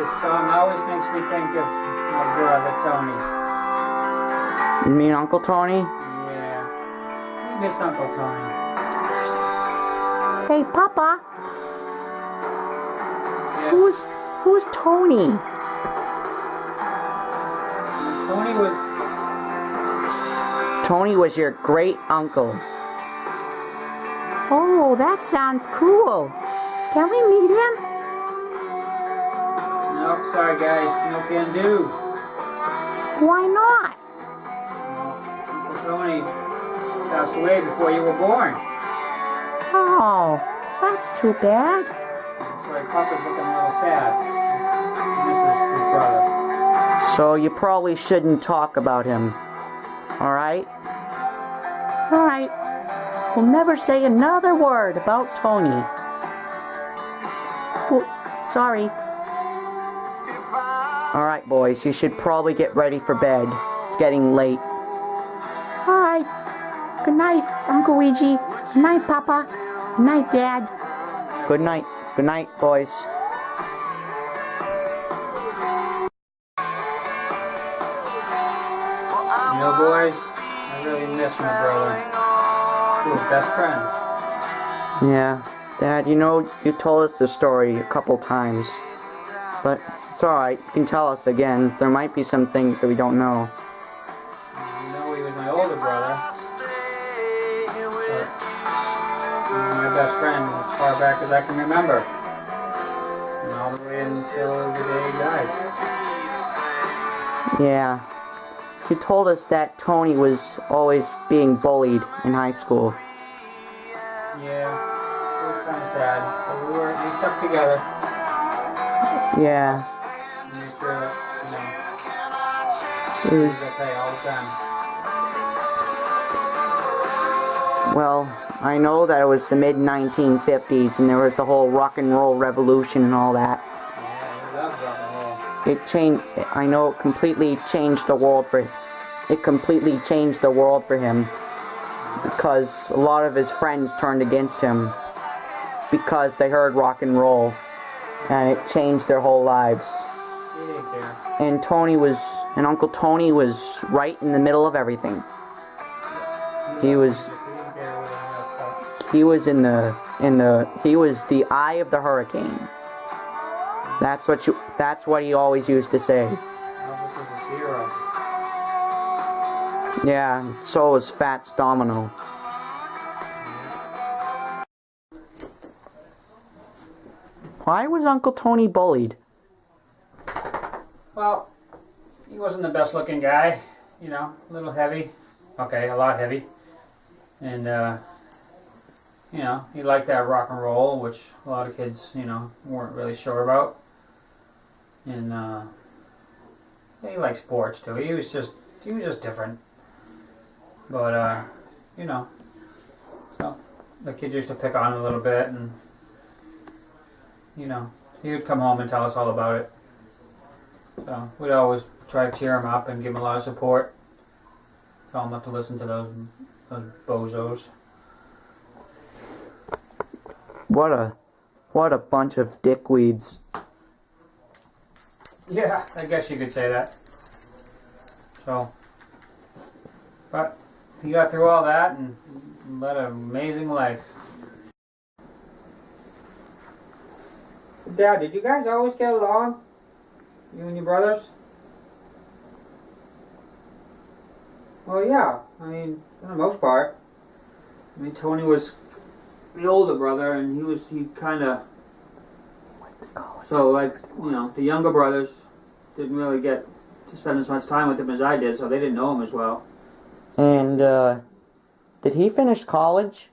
This song always makes me think of my brother Tony. You mean Uncle Tony? Yeah. I miss Uncle Tony. Hey, Papa. Yeah. Who's Tony? Tony was your great uncle. Oh, that sounds cool. Can we meet him? Nope, sorry guys, no can do. Why not? Uncle Tony passed away before you were born. Oh, that's too bad. Sorry, Papa's looking a little sad. This is his brother. So you probably shouldn't talk about him. Alright? Alright. We'll never say another word about Tony. Oh, sorry. Alright, boys, you should probably get ready for bed. It's getting late. Alright. Good night, Uncle Ouija. Good night, Papa. Good night, Dad. Good night. Good night, boys. You know, boys, I really miss my brother. We were best friends. Yeah. Dad, you know, you told us the story a couple times. But it's alright. You can tell us again. There might be some things that we don't know. You know, he was my older brother. But he was my best friend as far back as I can remember. And all the way until the day he died. Yeah. You told us that Tony was always being bullied in high school. Yeah, it was kind of sad. But we stuck together. Yeah. Made sure that, It he was, was okay all the time. well, I know that it was the mid-1950s and there was the whole rock and roll revolution and all that. Yeah, he loved rock and roll. It changed, I know it completely changed the world for him. It completely changed the world for him. Because a lot of his friends turned against him. Because they heard rock and roll. And it changed their whole lives. He didn't care. And Uncle Tony was right in the middle of everything. He was He didn't care what anyone else thought. he was he was the eye of the hurricane. That's what he always used to say. Elvis was his hero. Yeah, so was Fats Domino. Why was Uncle Tony bullied? Well, he wasn't the best looking guy. You know, a little heavy. Okay, a lot heavy. And, you know, he liked that rock and roll, which a lot of kids, you know, weren't really sure about. And, he liked sports too. He was just different. But, you know, so the kids used to pick on him a little bit, and, you know, he would come home and tell us all about it. So we'd always try to cheer him up and give him a lot of support. Tell him not to listen to those bozos. What a bunch of dickweeds. Yeah, I guess you could say that. So, but he got through all that and led an amazing life. So, Dad, did you guys always get along? You and your brothers? Well, yeah. I mean, for the most part. I mean, Tony was the older brother, and he kind of. So, like, you know, the younger brothers didn't really get to spend as much time with him as I did, so they didn't know him as well. And, did he finish college?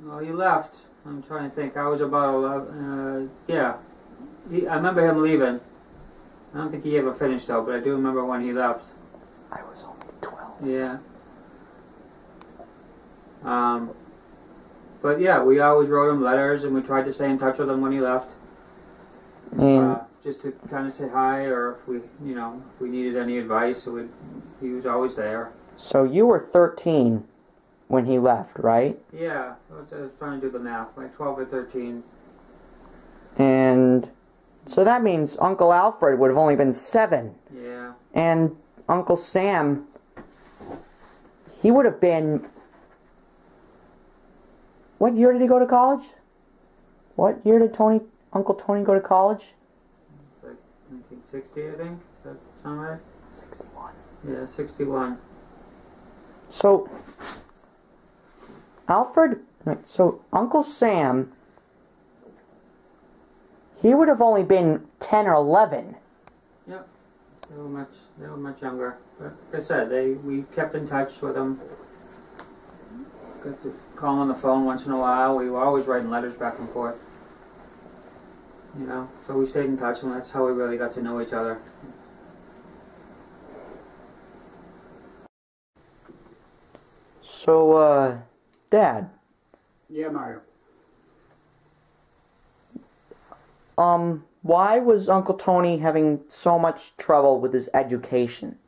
Well, he left. I'm trying to think. I was about 11. Yeah. I remember him leaving. I don't think he ever finished, though, but I do remember when he left. I was only 12. Yeah. But yeah, we always wrote him letters, and we tried to stay in touch with him when he left. And Just to kind of say hi, or if we needed any advice, he was always there. so you were 13 when he left, right? Yeah, I was trying to do the math, like 12 or 13. And So that means Uncle Alfred would have only been 7. Yeah. And Uncle Sam, he would have been... What year did he go to college? What year did Uncle Tony go to college? It's like 1960, I think. Does that sound right? 61. Yeah, 61. So, Uncle Sam, he would have only been 10 or 11. Yep. They were much younger. But like I said, we kept in touch with them. Got to call on the phone once in a while. We were always writing letters back and forth. You know, so we stayed in touch, and that's how we really got to know each other. So, Dad. Yeah, Mario. Why was Uncle Tony having so much trouble with his education?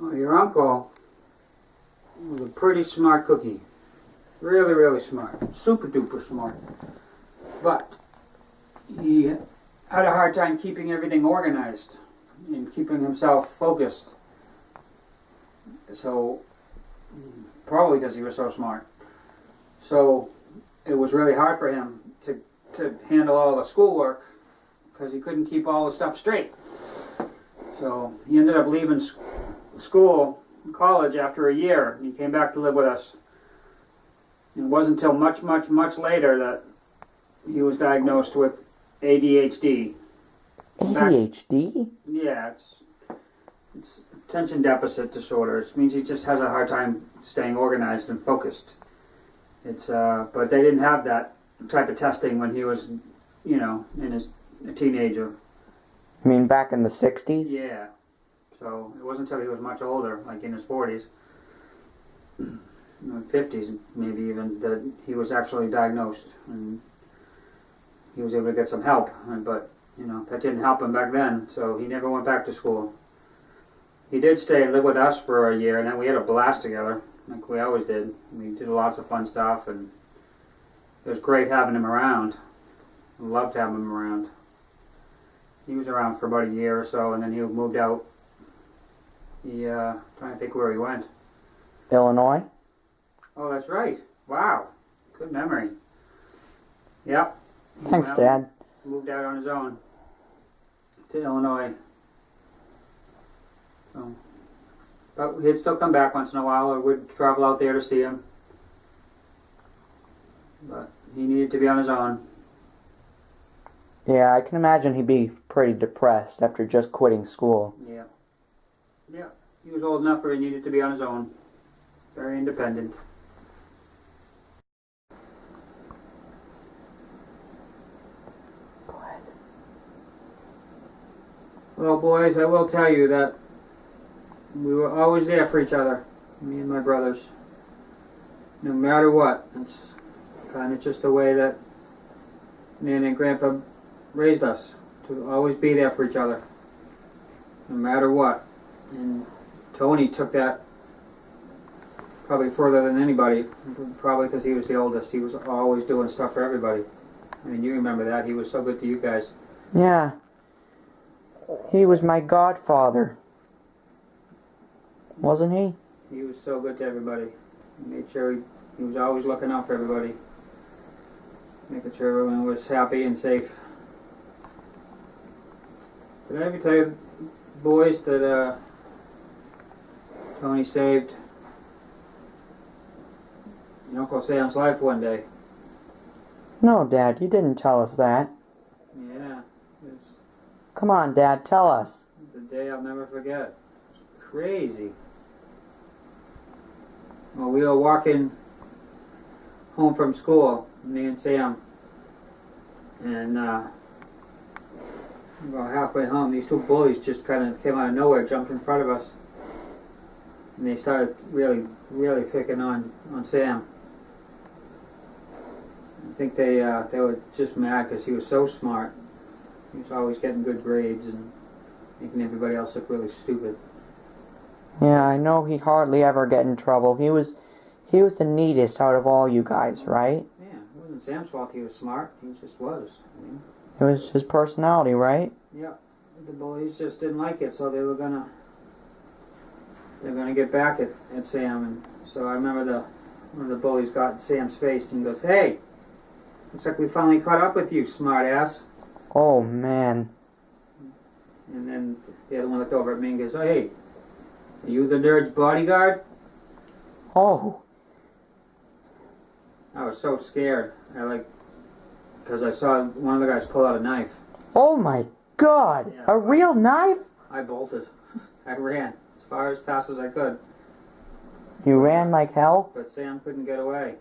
Oh, your uncle was a pretty smart cookie. Really, really smart. Super duper smart. But he had a hard time keeping everything organized and keeping himself focused. So, probably because he was so smart. So, it was really hard for him to handle all the schoolwork because he couldn't keep all the stuff straight. So, he ended up leaving college after a year. He came back to live with us. It wasn't until much, much, much later that he was diagnosed with ADHD. ADHD? Yeah, it's attention deficit disorder. It means he just has a hard time staying organized and focused. But they didn't have that type of testing when he was, a teenager. You mean back in the 60s? Yeah. So it wasn't until he was much older, like in his 40s, 50s maybe even, that he was actually diagnosed and he was able to get some help. But, that didn't help him back then, so he never went back to school. He did stay and live with us for a year, and then we had a blast together, like we always did. We did lots of fun stuff, and it was great having him around. I loved having him around. He was around for about a year or so, and then he moved out. Trying to think where he went. Illinois? Oh, that's right. Wow. Good memory. Yep. Thanks, Dad. Moved out on his own to Illinois. So, but he'd still come back once in a while, or we'd travel out there to see him. But he needed to be on his own. Yeah, I can imagine he'd be pretty depressed after just quitting school. Yeah. Yeah. He was old enough where he needed to be on his own. Very independent. Go ahead. Well, boys, I will tell you that we were always there for each other, me and my brothers. No matter what. It's kind of just the way that Nan and Grandpa raised us, to always be there for each other, no matter what. And Tony took that probably further than anybody, probably because he was the oldest. He was always doing stuff for everybody. I mean, you remember that. He was so good to you guys. Yeah. He was my godfather. Wasn't he? He was so good to everybody. He made sure he was always looking out for everybody, making sure everyone was happy and safe. Did I ever tell you, boys, that Tony saved your Uncle Sam's life one day? No, Dad, you didn't tell us that. Yeah. Come on, Dad, tell us. It's a day I'll never forget. It's crazy. Well, we were walking home from school, me and Sam, and about halfway home, these two bullies just kind of came out of nowhere, jumped in front of us, and they started really, really picking on Sam. I think they were just mad because he was so smart. He was always getting good grades and making everybody else look really stupid. Yeah, I know he hardly ever get in trouble. He was the neatest out of all you guys, right? Yeah, he wasn't wasn't Sam's fault he was smart. He just was. I mean, It was his personality, right? yeah. The bullies just didn't like it, so they were gonna get back at Sam. And so I remember one of the bullies got in Sam's face and he goes, "Hey, looks like we finally caught up with you, smart ass." Oh, man. And then the other one looked over at me and goes, "Oh, hey, are you the nerd's bodyguard?" Oh. I was so scared. Because I saw one of the guys pull out a knife. Oh, my God. Yeah. A real knife? I bolted. I ran as fast as I could. You ran like hell? But Sam couldn't get away.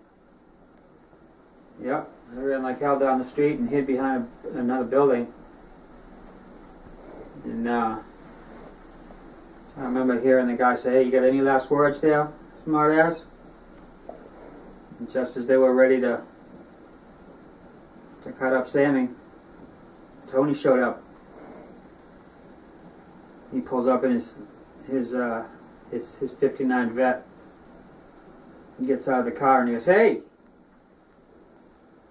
Yep. I ran like hell down the street and hid behind another building. And I remember hearing the guy say, "Hey, you got any last words there, smart ass?" And just as they were ready to cut up Sammy, Tony showed up. He pulls up in his 59 Vet. He gets out of the car and he goes, "Hey,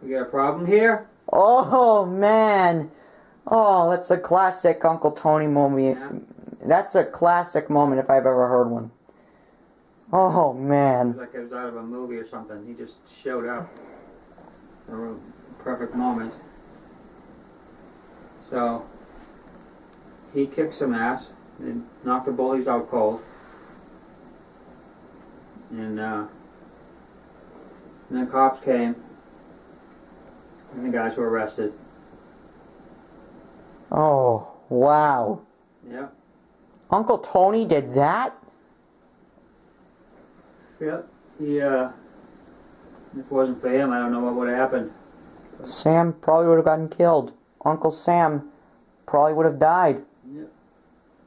we got a problem here?" Oh, man. Oh, that's a classic Uncle Tony moment. Yeah. That's a classic moment if I've ever heard one. Oh, It man. was like it was out of a movie or something. He just showed up. A perfect moment. So he kicked some ass and knocked the bullies out cold. And then the cops came and the guys were arrested. Oh, wow. Yep. Uncle Tony did that? Yep. He if it wasn't for him, I don't know what would have happened. Sam probably would have gotten killed. Uncle Sam probably would have died. Yep.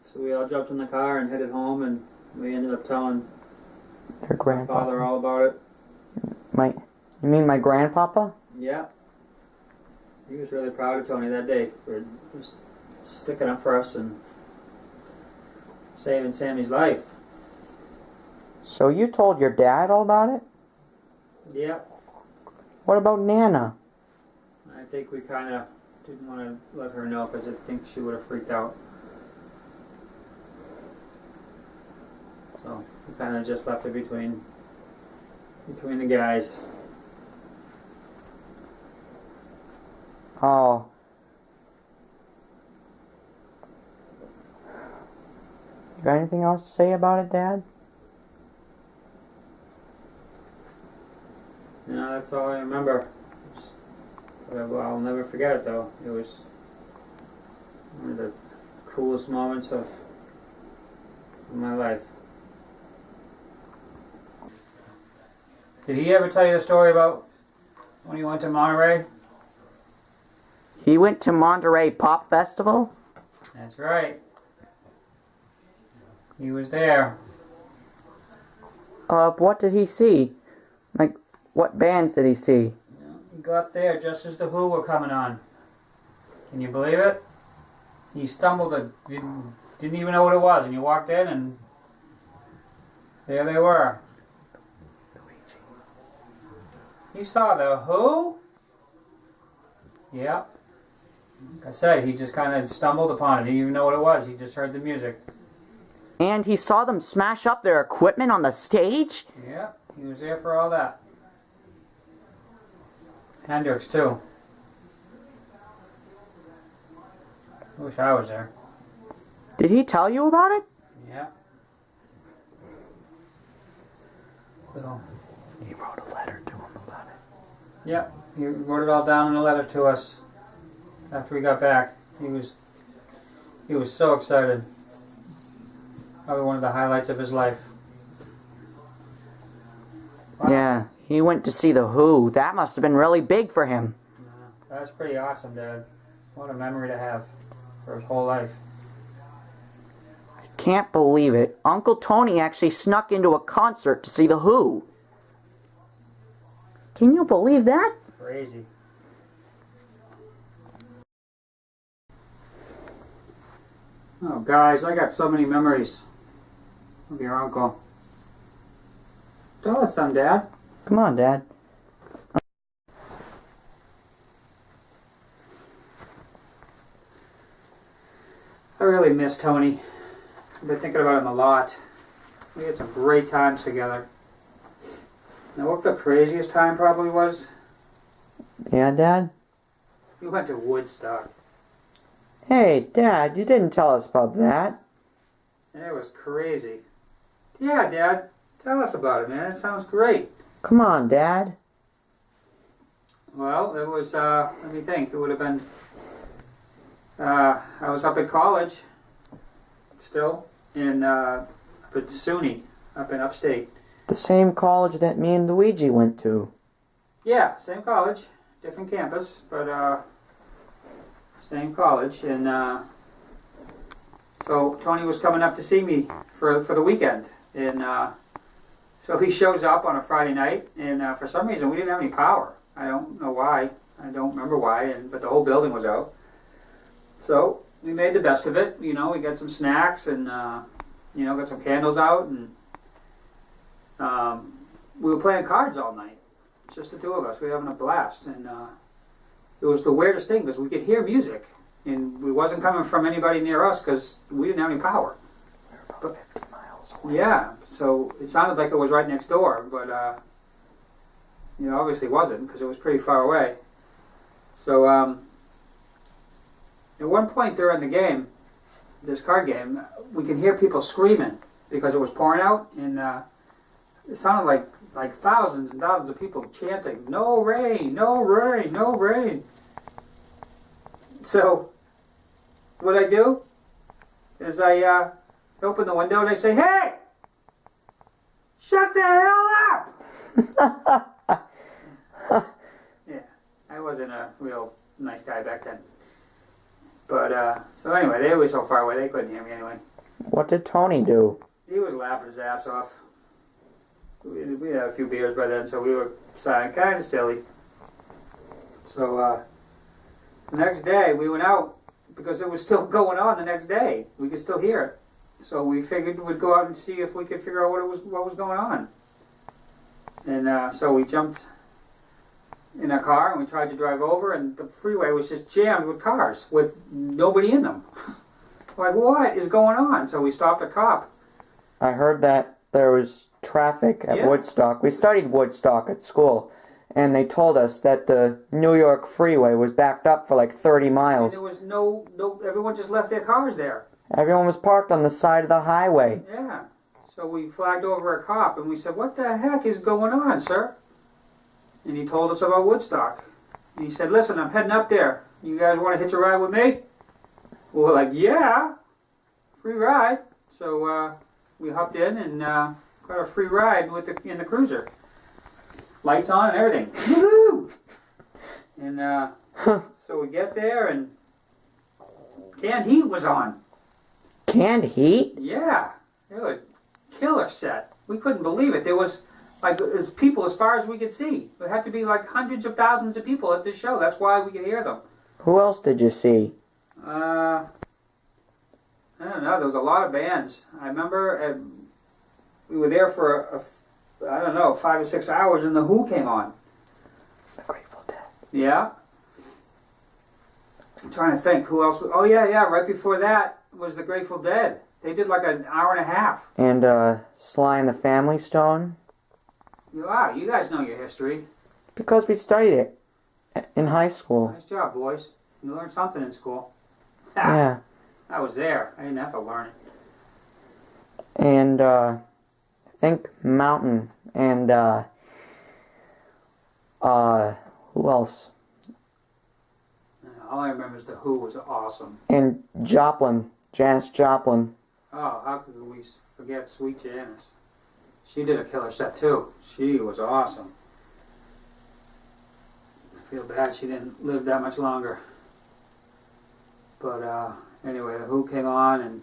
So we all jumped in the car and headed home, and we ended up telling Your my grandpa. father all about it. You mean my grandpapa? Yeah. He was really proud of Tony that day for just sticking up for us and saving Sammy's life. So you told your dad all about it? Yeah. What about Nana? I think we kind of didn't want to let her know because I think she would have freaked out. So we kind of just left it between the guys. Oh. You got anything else to say about it, Dad? No, that's all I remember. I'll never forget it though. It was one of the coolest moments of my life. Did he ever tell you the story about when he went to Monterey? He went to Monterey Pop Festival? That's right. He was there. What did he see? Like, what bands did he see? He got there just as the Who were coming on. Can you believe it? He stumbled, didn't even know what it was, and he walked in and there they were. You saw the Who? Yep. Like I said, he just kind of stumbled upon it. He didn't even know what it was. He just heard the music. And he saw them smash up their equipment on the stage? Yep. He was there for all that. Hendrix, too. I wish I was there. Did he tell you about it? Yeah. So. He wrote a letter to him about it. Yep. He wrote it all down in a letter to us after we got back. He was so excited. Probably one of the highlights of his life. Wow. Yeah, he went to see the Who. That must have been really big for him. Yeah, that's pretty awesome, Dad. What a memory to have for his whole life. Can't believe it. Uncle Tony actually snuck into a concert to see the Who. Can you believe that? Crazy. Oh, guys, I got so many memories of your uncle. Tell us some, Dad. Come on, Dad. really miss Tony. I've been thinking about him a lot. We had some great times together. Now, what the craziest time probably was? Yeah, Dad? We went to Woodstock. Hey, Dad, you didn't tell us about that. And it was crazy. Yeah, Dad. Tell us about it, man. It sounds great. Come on, Dad. Well, it was, let me think. It would have been, I was up at college, still, up at SUNY, up in upstate. The same college that me and Luigi went to. Yeah, same college, different campus, but, same college. And, so Tony was coming up to see me for the weekend. And, so he shows up on a Friday night, and for some reason we didn't have any power. I don't know why. I don't remember why, but the whole building was out. So we made the best of it. You know, we got some snacks and, you know, got some candles out, and we were playing cards all night. Just the two of us. We were having a blast. And it was the weirdest thing because we could hear music, and it wasn't coming from anybody near us because we didn't have any power. We were about 50 miles away. Yeah, so it sounded like it was right next door, but you know, obviously wasn't because it was pretty far away. So at one point during the game, this card game, we could hear people screaming because it was pouring out, and it sounded like thousands and thousands of people chanting, "No rain, no rain, no rain." So what I do is I open the window and I say, "Hey, shut the hell up!" Yeah, I wasn't a real nice guy back then. But, so anyway, they were so far away they couldn't hear me anyway. What did Tony do? He was laughing his ass off. We had a few beers by then, so we were sounding kind of silly. So, the next day we went out because it was still going on the next day. We could still hear it. So we figured we'd go out and see if we could figure out what was going on. And so we jumped in a car and we tried to drive over, and the freeway was just jammed with cars with nobody in them. Like, what is going on? So we stopped a cop. I heard that there was traffic at Woodstock. We studied Woodstock at school, and they told us that the New York freeway was backed up for like 30 miles. And there was no, everyone just left their cars there. Everyone was parked on the side of the highway. Yeah. So we flagged over a cop and we said, "What the heck is going on, sir?" And he told us about Woodstock. And he said, "Listen, I'm heading up there. You guys want to hitch a ride with me?" Well, we're like, "Yeah, free ride." So we hopped in and got a free ride in the cruiser. Lights on and everything. Woohoo! And so we get there and canned heat was on. Canned heat? Yeah, it was a killer set. We couldn't believe it. There was like as people as far as we could see. There had to be like hundreds of thousands of people at this show. That's why we could hear them. Who else did you see? I don't know. There was a lot of bands. I remember we were there for I don't know, 5 or 6 hours, and the Who came on. The Grateful Dead. Yeah. I'm trying to think who else. Oh yeah. Right before that was the Grateful Dead. They did like an hour and a half. And Sly and the Family Stone. Wow, you guys know your history. Because we studied it in high school. Nice job, boys. You learned something in school. Yeah. I was there. I didn't have to learn it. And I think Mountain and who else? All I remember is the Who was awesome. And Joplin, Janis Joplin. Oh, how could we forget Sweet Janice? She did a killer set too. She was awesome. I feel bad she didn't live that much longer. But anyway, the Who came on, and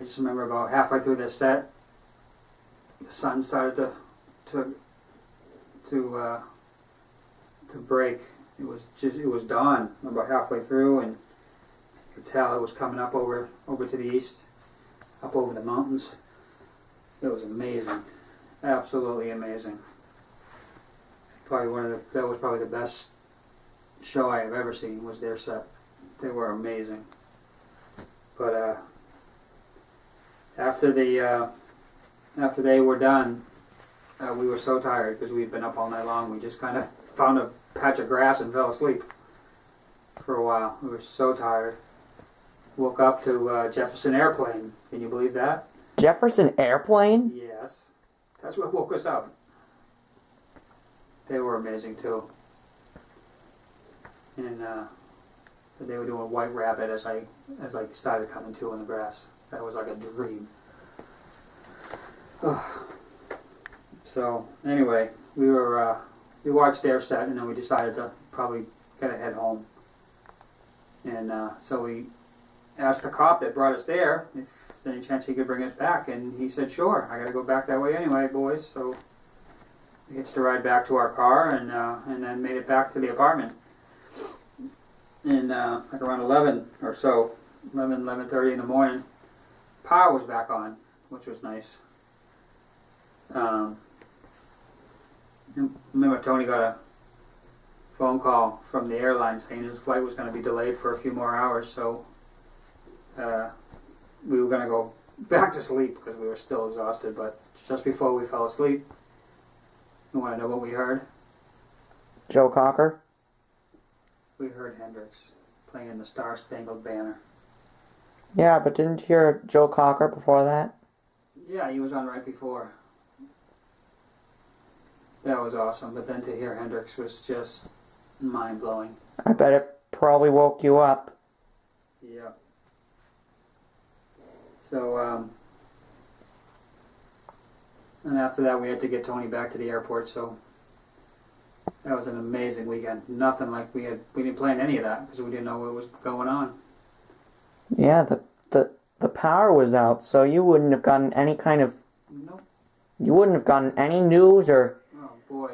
I just remember about halfway through their set, the sun started to break. It was dawn about halfway through, and you could tell it was coming up over to the east, up over the mountains. It was amazing, absolutely amazing. That was probably the best show I have ever seen. Was their set. They were amazing. But after they were done, we were so tired because we'd been up all night long. We just kind of found a patch of grass and fell asleep for a while. We were so tired. Woke up to Jefferson Airplane. Can you believe that? Jefferson Airplane? Yes. That's what woke us up. They were amazing too. And they were doing White Rabbit as I started coming to in the grass. That was like a dream. So anyway, we watched their set, and then we decided to probably gotta head home. And so we asked the cop that brought us there if there's any chance he could bring us back, and he said, "Sure, I gotta go back that way anyway, boys." So we hitched a ride back to our car, and then made it back to the apartment. And like around 11 or so, 11:30 in the morning, power was back on, which was nice. Remember, Tony got a phone call from the airline saying his flight was going to be delayed for a few more hours, so we were going to go back to sleep because we were still exhausted. But just before we fell asleep, you want to know what we heard? Joe Cocker? We heard Hendrix playing the Star Spangled Banner. Yeah, but didn't you hear Joe Cocker before that? Yeah, he was on right before. That was awesome, but then to hear Hendrix was just mind-blowing. I bet it probably woke you up. Yeah. So, and after that we had to get Tony back to the airport, so that was an amazing weekend. Nothing like we didn't plan any of that because we didn't know what was going on. Yeah, the power was out, so you wouldn't have gotten any kind of... Nope. You wouldn't have gotten any news or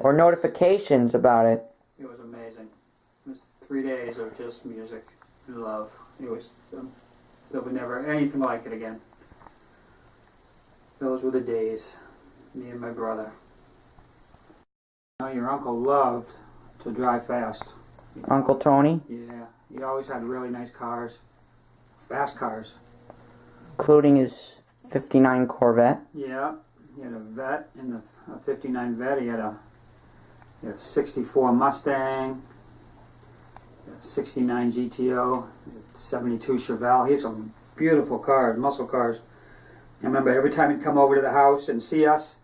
notifications about it. It was amazing. It was 3 days of just music and love. It was... there would never anything like it again. Those were the days. Me and my brother. Your uncle loved to drive fast. Uncle Tony? Yeah. He always had really nice cars. Fast cars. Including his 59 Corvette? Yeah. He had a Vet in the 59 Vet. He had a 64 Mustang. 69 GTO. 72 Chevelle. He had some beautiful cars, muscle cars. I remember every time he'd come over to the house and see us,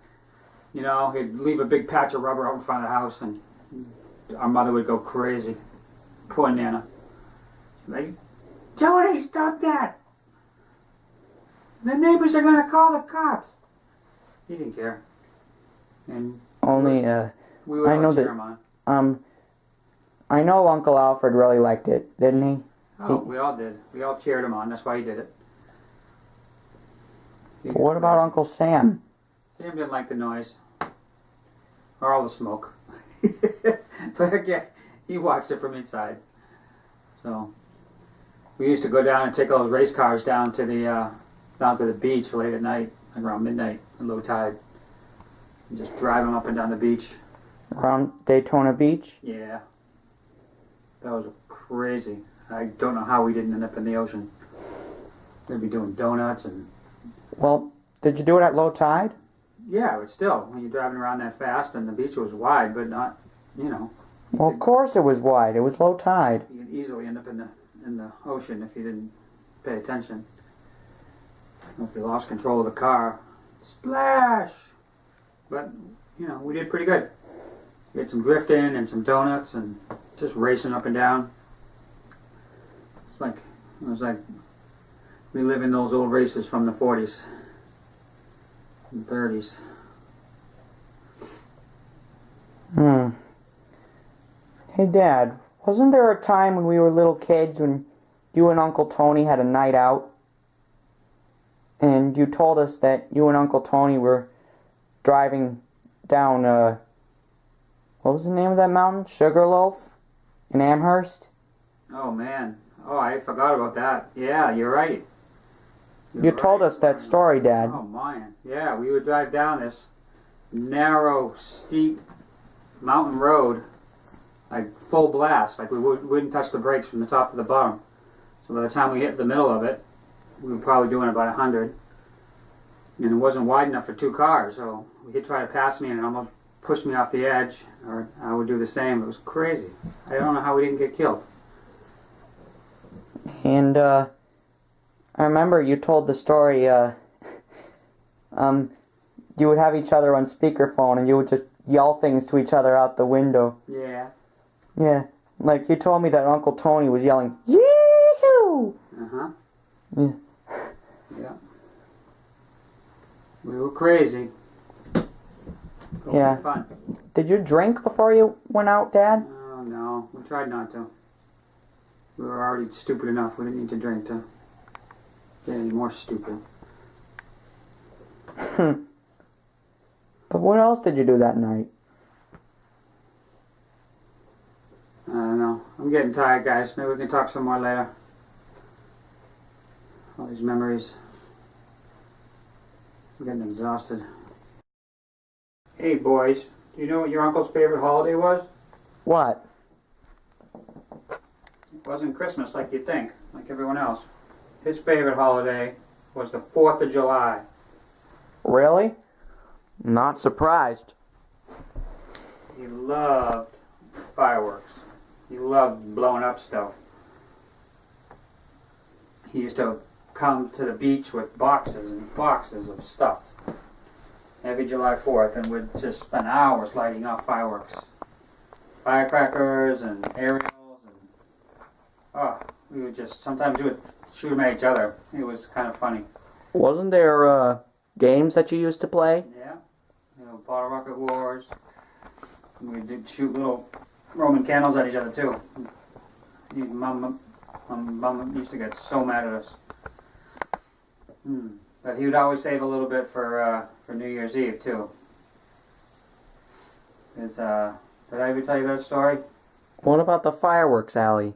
you know, he'd leave a big patch of rubber out in front of the house, and our mother would go crazy. Poor Nana. Like, Jody, stop that! The neighbors are going to call the cops. He didn't care. And only, we would I know cheer him on. I know Uncle Alfred really liked it, didn't he? Oh, we all did. We all cheered him on. That's why he did it. But what about Uncle Sam? Sam didn't like the noise. Or all the smoke. But again, he watched it from inside. So we used to go down and take all those race cars down to the beach late at night, like around midnight, at low tide. And just drive them up and down the beach. Around Daytona Beach? Yeah. That was crazy. I don't know how we didn't end up in the ocean. They'd be doing donuts and... Well, did you do it at low tide? Yeah, but still, when you're driving around that fast and the beach was wide, but not, you know. Well, of course it was wide. It was low tide. You could easily end up in the ocean if you didn't pay attention. If you lost control of the car, splash! But, you know, we did pretty good. We had some drifting and some donuts and just racing up and down. It was like reliving those old races from the 40s and 30s. Hey, Dad, wasn't there a time when we were little kids when you and Uncle Tony had a night out? And you told us that you and Uncle Tony were driving down, what was the name of that mountain? Sugarloaf? In Amherst? Oh, man. Oh, I forgot about that. Yeah, you're right. You told us that story, Dad. Oh, man. Yeah, we would drive down this narrow, steep mountain road, like full blast. Like we wouldn't touch the brakes from the top to the bottom. So by the time we hit the middle of it, we were probably doing about 100. And it wasn't wide enough for 2 cars, so he'd try to pass me and it almost pushed me off the edge, or I would do the same. It was crazy. I don't know how we didn't get killed. And, I remember you told the story, you would have each other on speakerphone and you would just yell things to each other out the window. Yeah. Yeah. Like, you told me that Uncle Tony was yelling, Yee-hoo! Uh-huh. Yeah. Yeah. We were crazy. Yeah. Fun. Did you drink before you went out, Dad? Oh, no. We tried not to. We were already stupid enough. We didn't need to drink to get any more stupid. But what else did you do that night? I don't know. I'm getting tired, guys. Maybe we can talk some more later. All these memories. I'm getting exhausted. Hey, boys. Do you know what your uncle's favorite holiday was? What? It wasn't Christmas like you'd think, like everyone else. His favorite holiday was the 4th of July. Really? Not surprised. He loved fireworks. He loved blowing up stuff. He used to come to the beach with boxes and boxes of stuff every July 4th, and we'd just spend hours lighting off fireworks. Firecrackers and aerials, and we would just, sometimes we would shoot them at each other. It was kind of funny. Wasn't there, games that you used to play? Yeah. Bottle rocket wars. We did shoot little Roman candles at each other too. Mom used to get so mad at us. But he would always save a little bit for New Year's Eve too. Did I ever tell you that story? What about the fireworks alley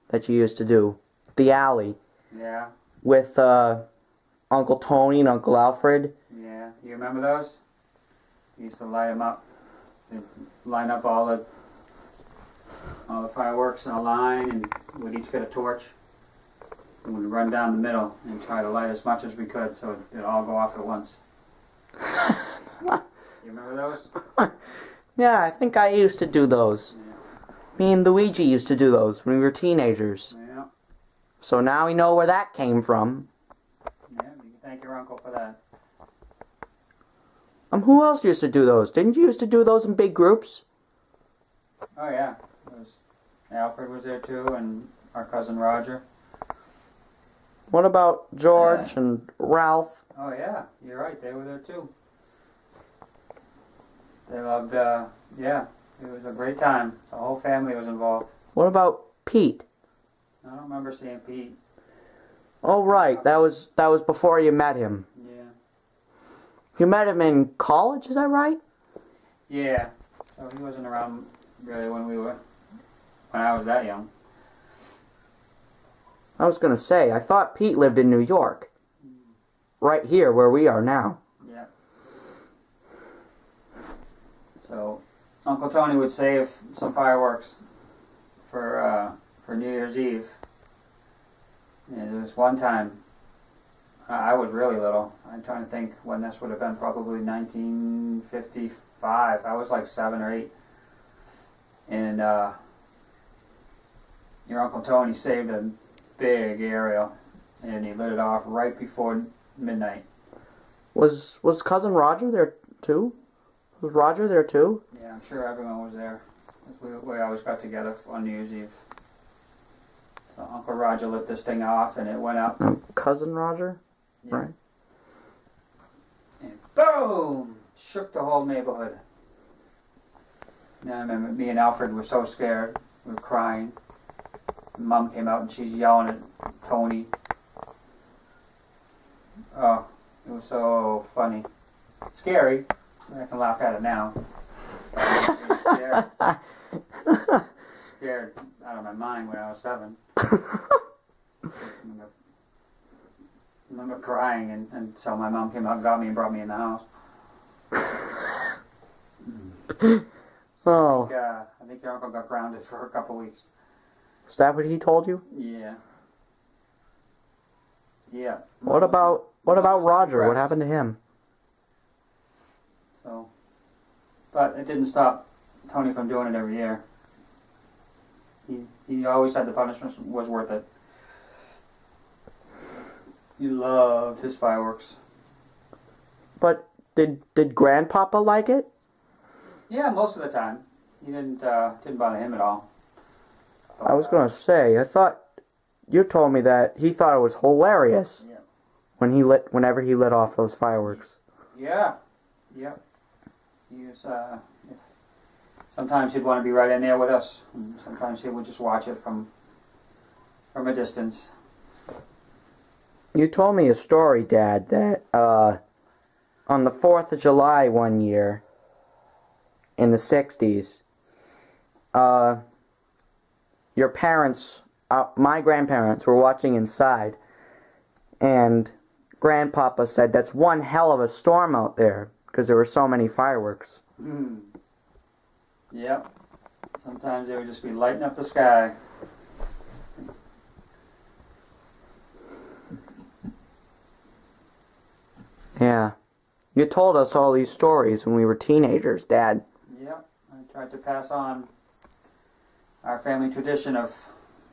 that you used to do? The alley. Yeah. With, Uncle Tony and Uncle Alfred. Yeah. You remember those? We used to light them up. They'd line up all the fireworks in a line, and we'd each get a torch. And we'd run down the middle and try to light as much as we could so it'd all go off at once. You remember those? Yeah, I think I used to do those. Yeah. Me and Luigi used to do those when we were teenagers. Yeah. So now we know where that came from. Yeah, you can thank your uncle for that. Who else used to do those? Didn't you used to do those in big groups? Oh yeah, Alfred was there too, and our cousin Roger. What about George and Ralph? Oh yeah, you're right, they were there too. They loved, yeah, it was a great time. The whole family was involved. What about Pete? I don't remember seeing Pete. Oh right, that was before you met him. Yeah. You met him in college, is that right? Yeah, so he wasn't around really when I was that young. I was gonna say, I thought Pete lived in New York. Right here, where we are now. Yeah. So, Uncle Tony would save some fireworks for New Year's Eve. And there was one time, I was really little. I'm trying to think when this would have been, probably 1955. I was like 7 or 8. And your Uncle Tony saved a big aerial, and he lit it off right before midnight. Was Cousin Roger there too? Was Roger there too? Yeah, I'm sure everyone was there. We always got together on New Year's Eve. So Uncle Roger lit this thing off, and it went up. Cousin Roger? Yeah. Right. And boom! Shook the whole neighborhood. And I remember me and Alfred were so scared. We were crying. Mom came out and she's yelling at Tony. Oh, it was so funny. Scary. I can laugh at it now. I was scared out of my mind when I was 7. I remember crying, and so my mom came out and got me and brought me in the house. Oh. I think your uncle got grounded for a couple weeks. Is that what he told you? Yeah. Yeah. What about Roger? What impressed. happened to him? So, but it didn't stop Tony from doing it every year. He always said the punishment was worth it. He loved his fireworks. But did Grandpapa like it? Yeah, most of the time. He didn't bother him at all. But, I was gonna say, I thought you told me that he thought it was hilarious Yeah. whenever he lit off those fireworks. Yeah. Yep. He was. Sometimes he'd want to be right in there with us, and sometimes he would just watch it from a distance. You told me a story, Dad, that on the 4th of July one year in the 60s, your parents, my grandparents, were watching inside, and Grandpapa said, "That's one hell of a storm out there," because there were so many fireworks. Yep. Sometimes they would just be lighting up the sky. Yeah. You told us all these stories when we were teenagers, Dad. Yep. I tried to pass on our family tradition of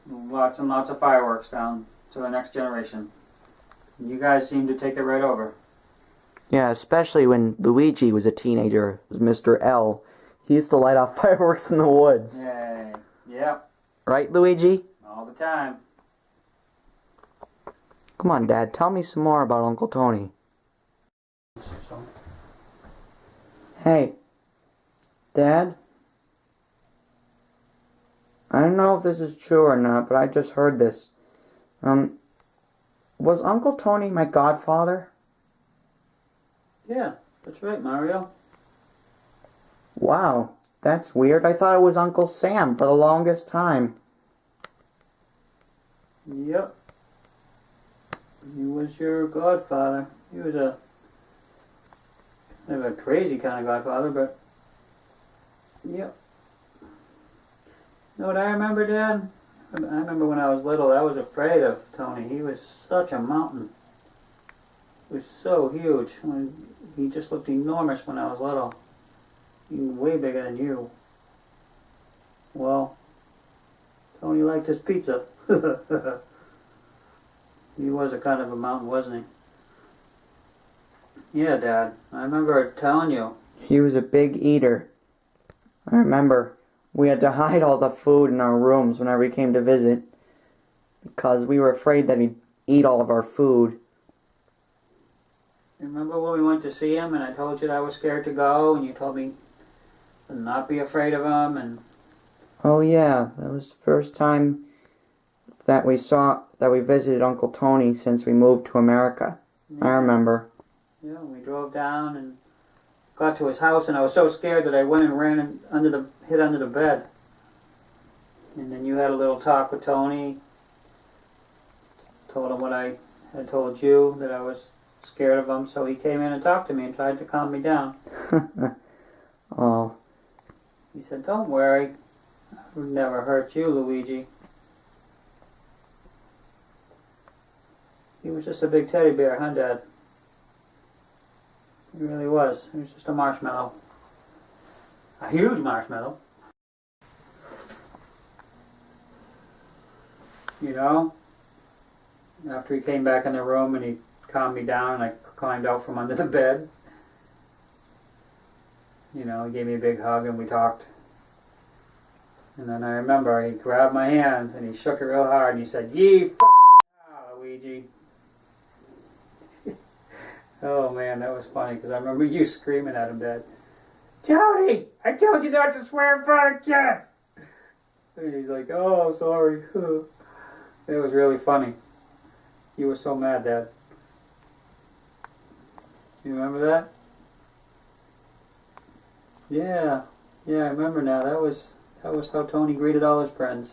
lots and lots of fireworks down to the next generation. You guys seem to take it right over. Yeah, especially when Luigi was a teenager, was Mr. L. He used to light off fireworks in the woods. Yay. Yep. Right, Luigi? All the time. Come on, Dad, tell me some more about Uncle Tony. So, Hey, Dad? I don't know if this is true or not, but I just heard this. Was Uncle Tony my godfather? yeah, that's right, Mario. Wow, that's weird. I thought it was Uncle Sam for the longest time. Yep. He was your godfather. He was a kind of a crazy kind of godfather, but yep. You know what I remember, Dad? I remember when I was little, I was afraid of Tony. He was such a mountain. He was so huge. He just looked enormous when I was little. Even way bigger than you. Well, Tony liked his pizza. He was a kind of a mountain, wasn't he? Yeah, Dad. I remember telling you. He was a big eater. I remember we had to hide all the food in our rooms whenever he came to visit because we were afraid that he'd eat all of our food. Remember when we went to see him and I told you that I was scared to go and you told me to not be afraid of him and... Oh yeah, that was the first time that we visited Uncle Tony since we moved to America. Yeah. I remember. Yeah, we drove down and got to his house and I was so scared that I went and ran hid under the bed. And then you had a little talk with Tony. Told him what I had told you, that I was scared of him, so he came in and talked to me and tried to calm me down. Oh. He said, "Don't worry, I would never hurt you, Luigi." He was just a big teddy bear, huh, Dad? He really was. He was just a marshmallow. A huge marshmallow. You know? After he came back in the room and he calmed me down and I climbed out from under the bed. You know, he gave me a big hug and we talked. And then I remember he grabbed my hand and he shook it real hard and he said, "Ye Luigi." Oh man, that was funny because I remember you screaming at him, Dad. "Tony, I told you not to swear in front of kids." And he's like, "Oh, sorry." It was really funny. You were so mad, Dad. You remember that? Yeah, I remember now. That was how Tony greeted all his friends.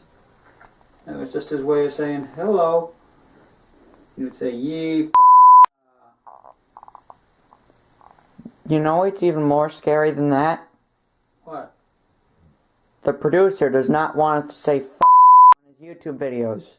That was just his way of saying hello. He would say, "Ye." You know it's even more scary than that? What? The producer does not want us to say on his YouTube videos.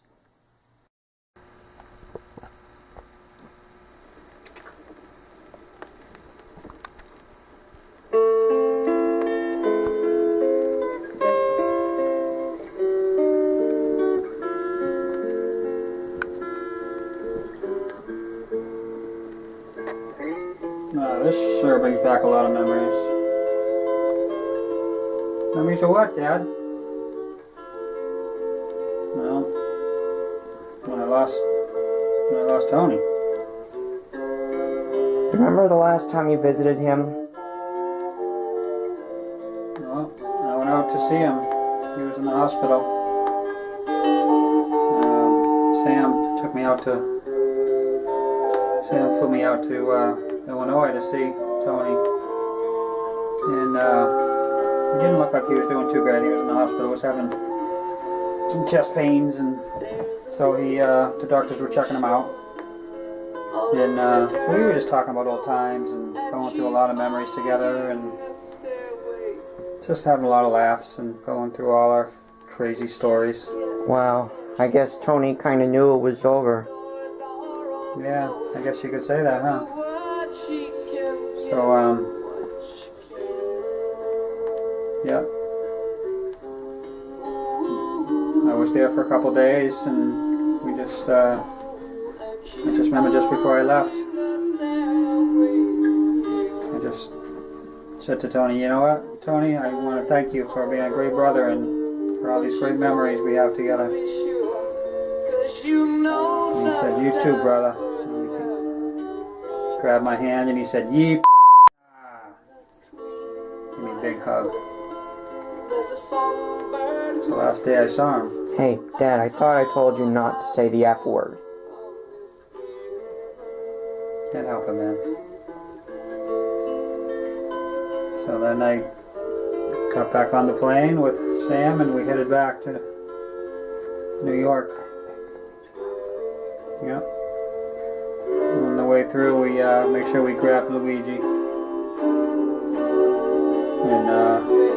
back a lot of memories. Memories of what, Dad? Well, when I lost Tony. Remember the last time you visited him? Well, I went out to see him. He was in the hospital. Sam flew me out to Illinois to see Tony. And he didn't look like he was doing too great. He was in the hospital, was having some chest pains, and so the doctors were checking him out. And so we were just talking about old times and going through a lot of memories together and just having a lot of laughs and going through all our crazy stories. Wow, I guess Tony kind of knew it was over. Yeah, I guess you could say that, huh? So, yeah. I was there for a couple days, and we just, I just remember just before I left, I just said to Tony, you know what, Tony, I want to thank you for being a great brother and for all these great memories we have together. And he said, you too, brother. And he grabbed my hand and he said, Give me a big hug. It's the last day I saw him. Hey, Dad, I thought I told you not to say the F word. Can't help it, man. So then I got back on the plane with Sam and we headed back to New York. Yep. On the way through, we make sure we grabbed Luigi. And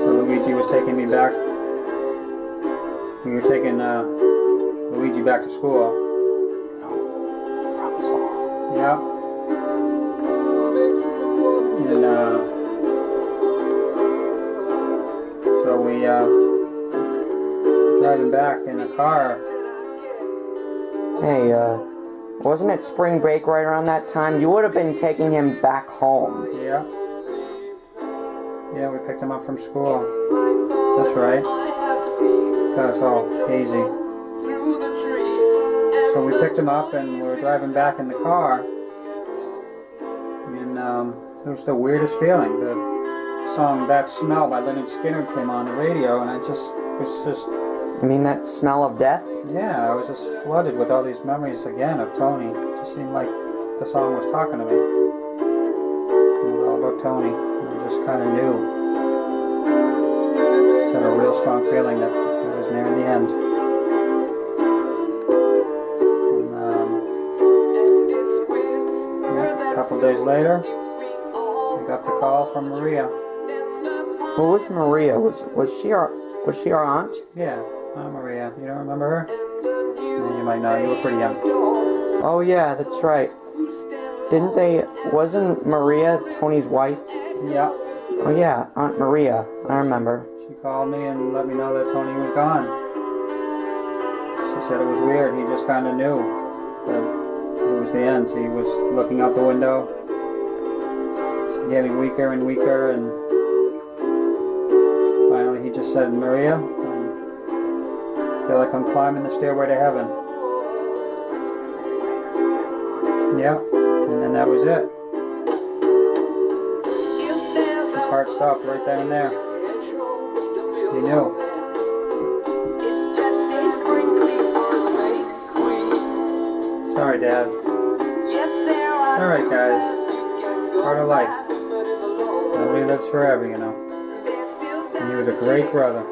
so Luigi was taking me back. We were taking Luigi back to school. From school. Yep. And so we driving back in a car. Hey, wasn't it spring break right around that time? You would have been taking him back home. Yeah. Yeah, we picked him up from school. That's right. Got us all hazy. So we picked him up and we were driving back in the car. And it was the weirdest feeling. The song That Smell by Lynyrd Skynyrd came on the radio and I was just... You mean that smell of death? Yeah, I was just flooded with all these memories again of Tony. It just seemed like the song was talking to me. It was all about Tony. I just kind of knew. Just had a real strong feeling that it was near the end. And, a couple days later, I got the call from Maria. Who was Maria? Was she our aunt? Yeah, Maria. You don't remember her? Yeah, you might not. You were pretty young. Oh yeah, that's right. Wasn't Maria Tony's wife? Yeah. Oh yeah, Aunt Maria. I remember. She called me and let me know that Tony was gone. She said it was weird. He just kind of knew that it was the end. He was looking out the window, getting weaker and weaker, and finally he just said, Maria, I feel like I'm climbing the stairway to heaven. Yeah, and then that was it. His heart stopped right then and there. He knew. Sorry, Dad. It's alright, guys. Part of life. Nobody lives forever, you know. And he was a great brother.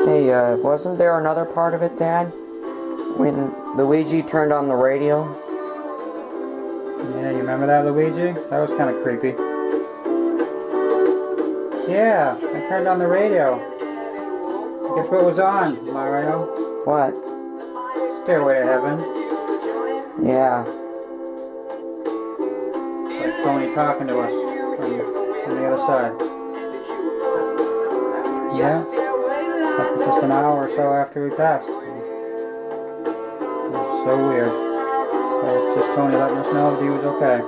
Hey, wasn't there another part of it, Dad? When Luigi turned on the radio? Yeah, you remember that, Luigi? That was kind of creepy. Yeah, I turned on the radio. Guess what was on, Mario? What? Stairway to Heaven. Yeah. Like Tony talking to us from on the other side. Yeah, after just an hour or so after he passed. It was so weird. That was just Tony letting us know that he was okay.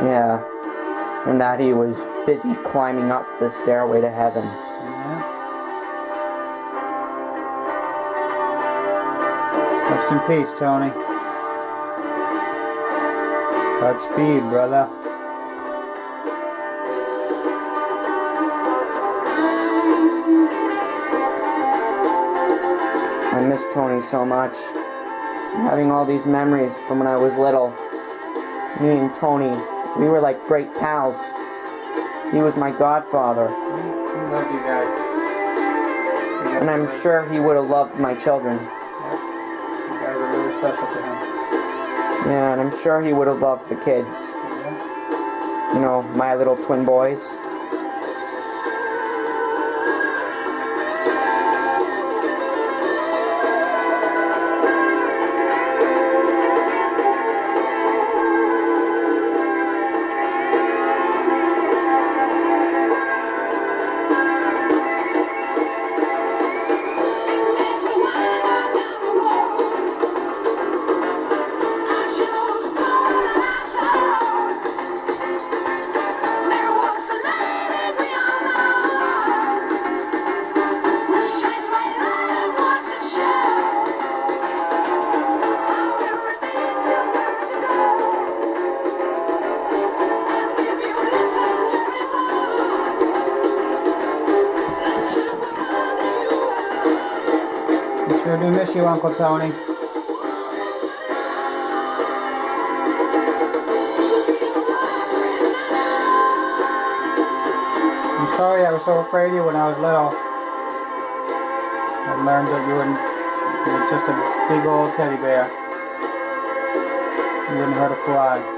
Yeah, and that he was busy climbing up the stairway to heaven. Yeah. Rest in peace, Tony. Godspeed, brother. I miss Tony so much. I'm having all these memories from when I was little. Me and Tony, we were like great pals. He was my godfather. He loved you guys. And I'm sure he would have loved my children. You guys are really special to him. Yeah, and I'm sure he would have loved the kids. Yeah. You know, my little twin boys. We sure do miss you, Uncle Tony. I'm sorry I was so afraid of you when I was little. I learned that you were just a big old teddy bear. You wouldn't hurt a fly.